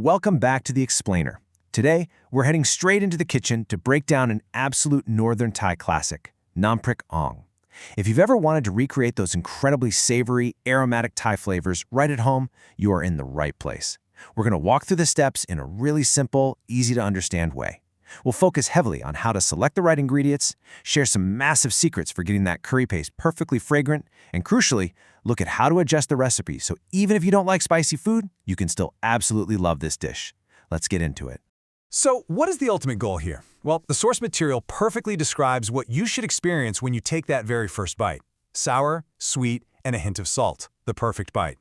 Welcome back to The Explainer. Today, we're heading straight into the kitchen to break down an absolute Northern Thai classic, Nam Phrik Ong. If you've ever wanted to recreate those incredibly savory, aromatic Thai flavors right at home, you are in the right place. We're going to walk through the steps in a really simple, easy-to-understand way. We'll focus heavily on how to select the right ingredients, share some massive secrets for getting that curry paste perfectly fragrant, and crucially, look at how to adjust the recipe so even if you don't like spicy food, you can still absolutely love this dish. Let's get into it. So, what is the ultimate goal here? Well, the source material perfectly describes what you should experience when you take that very first bite. Sour, sweet, and a hint of salt. The perfect bite.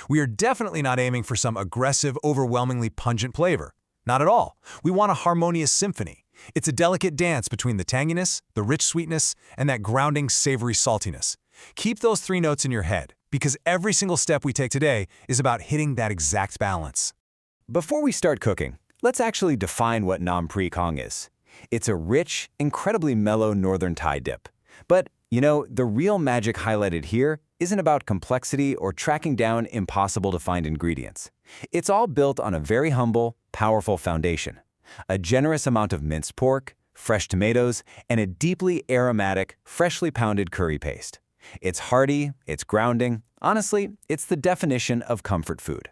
We are definitely not aiming for some aggressive, overwhelmingly pungent flavor. Not at all. We want a harmonious symphony. It's a delicate dance between the tanginess, the rich sweetness, and that grounding, savory saltiness. Keep those three notes in your head, because every single step we take today is about hitting that exact balance. Before we start cooking, let's actually define what Nam Phrik Ong is. It's a rich, incredibly mellow Northern Thai dip. But, the real magic highlighted here isn't about complexity or tracking down impossible-to-find ingredients. It's all built on a very humble, powerful foundation. A generous amount of minced pork, fresh tomatoes, and a deeply aromatic, freshly pounded curry paste. It's hearty, it's grounding. Honestly, it's the definition of comfort food.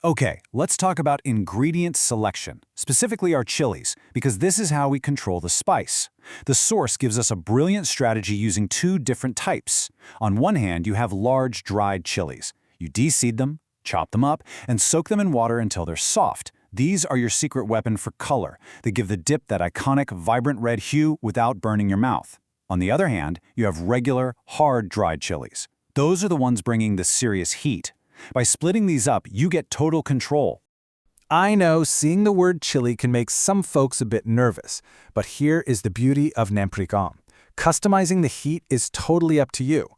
Okay, let's talk about ingredient selection, specifically our chilies, because this is how we control the spice. The source gives us a brilliant strategy using two different types. On one hand, you have large, dried chilies. You de-seed them, chop them up, and soak them in water until they're soft. These are your secret weapon for color. They give the dip that iconic, vibrant red hue without burning your mouth. On the other hand, you have regular, hard, dried chilies. Those are the ones bringing the serious heat. By splitting these up, you get total control. I know seeing the word chili can make some folks a bit nervous, but here is the beauty of Nam Phrik Ong. Customizing the heat is totally up to you.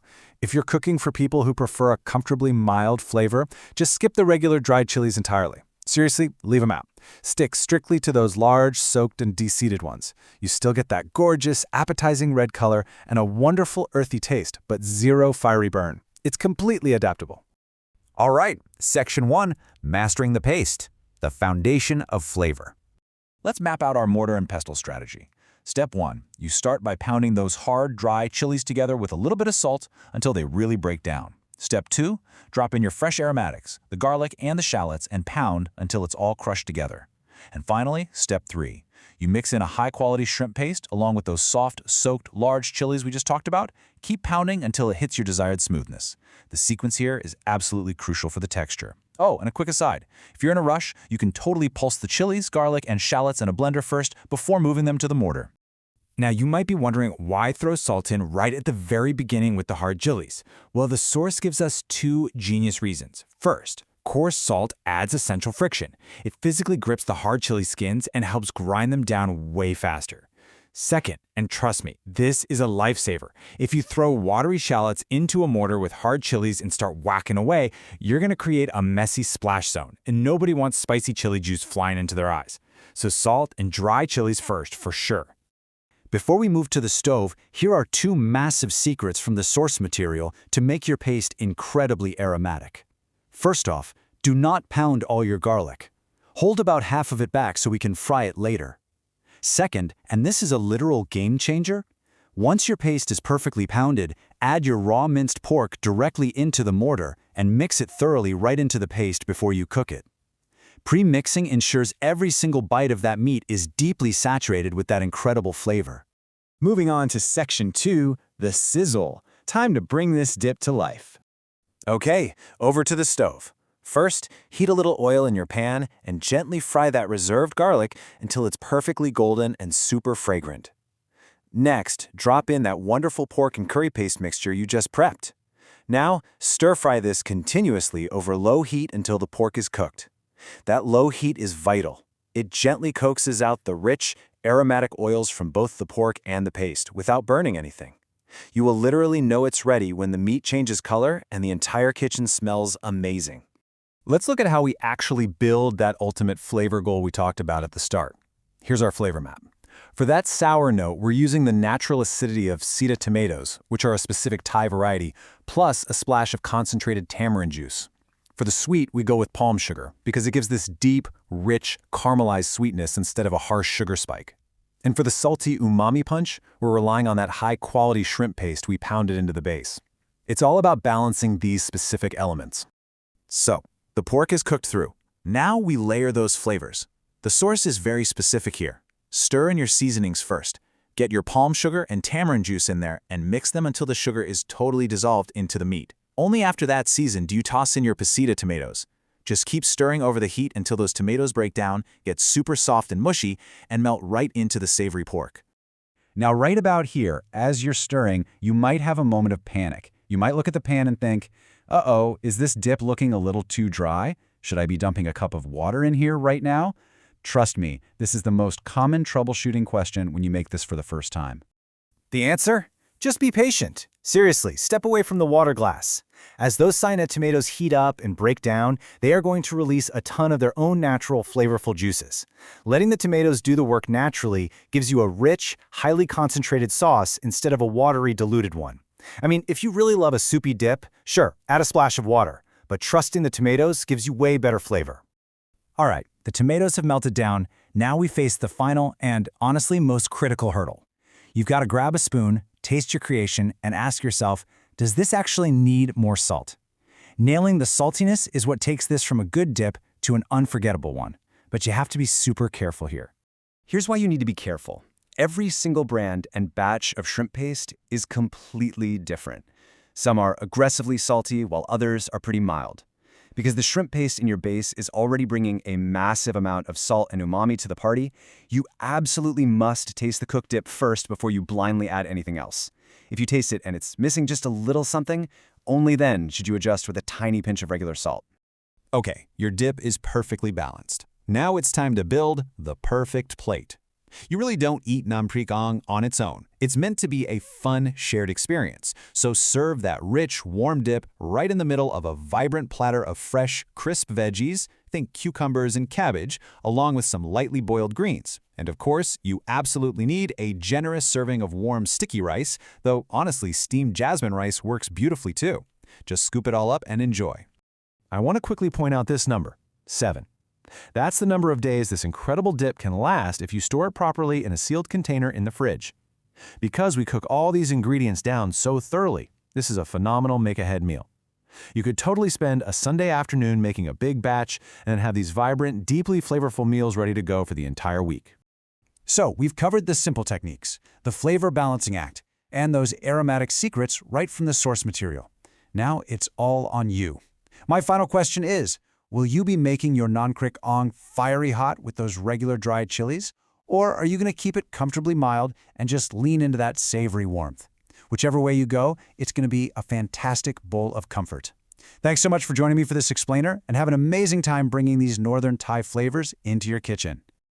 If you're cooking for people who prefer a comfortably mild flavor, just skip the regular dried chilies entirely. Seriously, leave them out. Stick strictly to those large, soaked and de-seeded ones. You still get that gorgeous, appetizing red color and a wonderful earthy taste, but zero fiery burn. It's completely adaptable. All right, Section 1, Mastering the Paste, the foundation of flavor. Let's map out our mortar and pestle strategy. Step 1, you start by pounding those hard, dry chilies together with a little bit of salt until they really break down. Step 2, drop in your fresh aromatics, the garlic and the shallots, and pound until it's all crushed together. And finally, Step 3, you mix in a high-quality shrimp paste along with those soft, soaked, large chilies we just talked about. Keep pounding until it hits your desired smoothness. The sequence here is absolutely crucial for the texture. Oh, and a quick aside, if you're in a rush, you can totally pulse the chilies, garlic, and shallots in a blender first before moving them to the mortar. Now, you might be wondering why throw salt in right at the very beginning with the hard chilies. Well, the source gives us two genius reasons. First, coarse salt adds essential friction. It physically grips the hard chili skins and helps grind them down way faster. Second, and trust me, this is a lifesaver. If you throw watery shallots into a mortar with hard chilies and start whacking away, you're going to create a messy splash zone, and nobody wants spicy chili juice flying into their eyes. So salt and dry chilies first, for sure. Before we move to the stove, here are two massive secrets from the source material to make your paste incredibly aromatic. First off, do not pound all your garlic. Hold about half of it back so we can fry it later. Second, and this is a literal game changer, once your paste is perfectly pounded, add your raw minced pork directly into the mortar and mix it thoroughly right into the paste before you cook it. Pre-mixing ensures every single bite of that meat is deeply saturated with that incredible flavor. Moving on to Section 2, the sizzle. Time to bring this dip to life. Okay, over to the stove. First, heat a little oil in your pan and gently fry that reserved garlic until it's perfectly golden and super fragrant. Next, drop in that wonderful pork and curry paste mixture you just prepped. Now, stir-fry this continuously over low heat until the pork is cooked. That low heat is vital. It gently coaxes out the rich, aromatic oils from both the pork and the paste without burning anything. You will literally know it's ready when the meat changes color and the entire kitchen smells amazing. Let's look at how we actually build that ultimate flavor goal we talked about at the start. Here's our flavor map. For that sour note, we're using the natural acidity of Sida tomatoes, which are a specific Thai variety, plus a splash of concentrated tamarind juice. For the sweet, we go with palm sugar because it gives this deep, rich, caramelized sweetness instead of a harsh sugar spike. And for the salty umami punch, we're relying on that high-quality shrimp paste we pounded into the base. It's all about balancing these specific elements. So, the pork is cooked through. Now we layer those flavors. The source is very specific here. Stir in your seasonings first. Get your palm sugar and tamarind juice in there and mix them until the sugar is totally dissolved into the meat. Only after that season do you toss in your Sida tomatoes. Just keep stirring over the heat until those tomatoes break down, get super soft and mushy, and melt right into the savory pork. Now, right about here, as you're stirring, you might have a moment of panic. You might look at the pan and think, uh-oh, is this dip looking a little too dry? Should I be dumping a cup of water in here right now? Trust me, this is the most common troubleshooting question when you make this for the first time. The answer? Just be patient. Seriously, step away from the water glass. As those cyanide tomatoes heat up and break down, they are going to release a ton of their own natural, flavorful juices. Letting the tomatoes do the work naturally gives you a rich, highly concentrated sauce instead of a watery, diluted one. I mean, if you really love a soupy dip, sure, add a splash of water, but trusting the tomatoes gives you way better flavor. All right, the tomatoes have melted down. Now we face the final and, honestly, most critical hurdle. You've got to grab a spoon, taste your creation, and ask yourself, does this actually need more salt? Nailing the saltiness is what takes this from a good dip to an unforgettable one, but you have to be super careful here. Here's why you need to be careful. Every single brand and batch of shrimp paste is completely different. Some are aggressively salty, while others are pretty mild. Because the shrimp paste in your base is already bringing a massive amount of salt and umami to the party, you absolutely must taste the cooked dip first before you blindly add anything else. If you taste it and it's missing just a little something, only then should you adjust with a tiny pinch of regular salt. Okay, your dip is perfectly balanced. Now it's time to build the perfect plate. You really don't eat Nam Phrik Ong on its own. It's meant to be a fun, shared experience. So serve that rich, warm dip right in the middle of a vibrant platter of fresh, crisp veggies, think cucumbers and cabbage, along with some lightly boiled greens. And of course, you absolutely need a generous serving of warm, sticky rice, though honestly, steamed jasmine rice works beautifully too. Just scoop it all up and enjoy. I want to quickly point out this number, 7. That's the number of days this incredible dip can last if you store it properly in a sealed container in the fridge. Because we cook all these ingredients down so thoroughly, this is a phenomenal make-ahead meal. You could totally spend a Sunday afternoon making a big batch and then have these vibrant, deeply flavorful meals ready to go for the entire week. So, we've covered the simple techniques, the flavor balancing act, and those aromatic secrets right from the source material. Now it's all on you. My final question is, will you be making your Nam Phrik Ong fiery hot with those regular dried chilies? Or are you going to keep it comfortably mild and just lean into that savory warmth? Whichever way you go, it's going to be a fantastic bowl of comfort. Thanks so much for joining me for this explainer, and have an amazing time bringing these Northern Thai flavors into your kitchen.